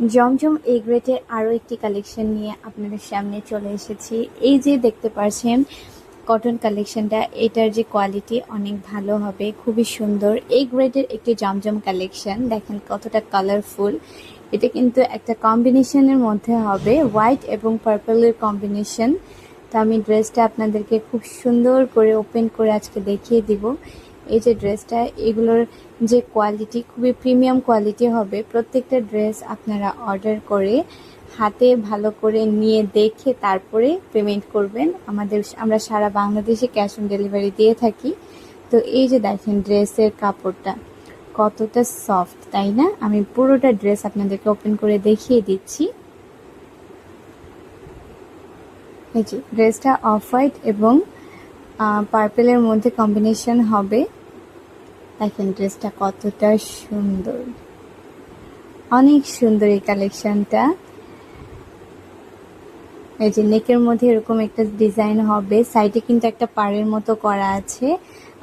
জমজম এ গ্রেডের আরও একটি কালেকশন নিয়ে আপনাদের সামনে চলে এসেছি। এই যে দেখতে পাচ্ছেন কটন কালেকশনটা, এটার যে কোয়ালিটি অনেক ভালো হবে, খুবই সুন্দর। এই গ্রেডের একটি জমজম কালেকশন, দেখেন কতটা কালারফুল। এটা কিন্তু একটা কম্বিনেশনের মধ্যে হবে, হোয়াইট এবং পার্পলের কম্বিনেশন। তো আমি ড্রেসটা আপনাদেরকে খুব সুন্দর করে ওপেন করে আজকে দেখিয়ে দিব। এই যে ড্রেসটা, এগুলোর যে কোয়ালিটি খুবই প্রিমিয়াম কোয়ালিটি হবে। প্রত্যেকটা ড্রেস আপনারা অর্ডার করে হাতে ভালো করে নিয়ে দেখে তারপরে পেমেন্ট করবেন। আমরা সারা বাংলাদেশে ক্যাশ অন ডেলিভারি দিয়ে থাকি। তো এই যে দেখেন ড্রেসের কাপড়টা কতটা সফট, তাই না? আমি পুরোটা ড্রেস আপনাদেরকে ওপেন করে দেখিয়ে দিচ্ছি। এই যে ড্রেসটা অফ হোয়াইট এবং পার্পেলের মধ্যে কম্বিনেশন হবে। দেখেন ড্রেসটা কতটা সুন্দর, অনেক সুন্দর এই কালেকশনটা। এই যে নেকের মধ্যে এরকম একটা ডিজাইন হবে, সাইডে কিন্তু একটা পাড়ের মতো করা আছে।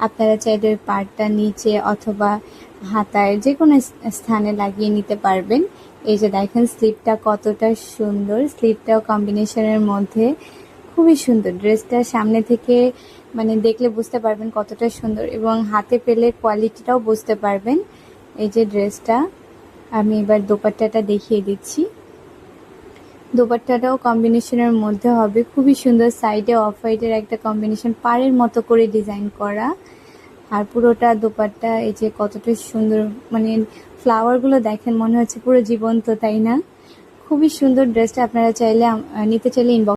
আপনারা চাইলে ওই পাড়টা নিচে অথবা হাতায় যে কোনো স্থানে লাগিয়ে নিতে পারবেন। এই যে দেখেন স্লিপটা কতটা সুন্দর, স্লিপটাও কম্বিনেশনের মধ্যে খুবই সুন্দর। ড্রেসটা সামনে থেকে মানে দেখলে বুঝতে পারবেন কতটা সুন্দর, এবং হাতে পেলে কোয়ালিটিটাও বুঝতে পারবেন। এই যে ড্রেসটা, আমি এবার দোপাট্টাটা দেখিয়ে দিচ্ছি। দোপাট্টাটাও কম্বিনেশনের মধ্যে হবে, খুবই সুন্দর। সাইডে অফ হোয়াইটের একটা কম্বিনেশন পাড়ের মতো করে ডিজাইন করা, আর পুরোটা দোপাট্টা এই যে কতটা সুন্দর, মানে ফ্লাওয়ারগুলো দেখেন মনে হচ্ছে পুরো জীবন্ত, তাই না? খুবই সুন্দর ড্রেসটা। আপনারা চাইলে নিতে চাইলে ইনবক্স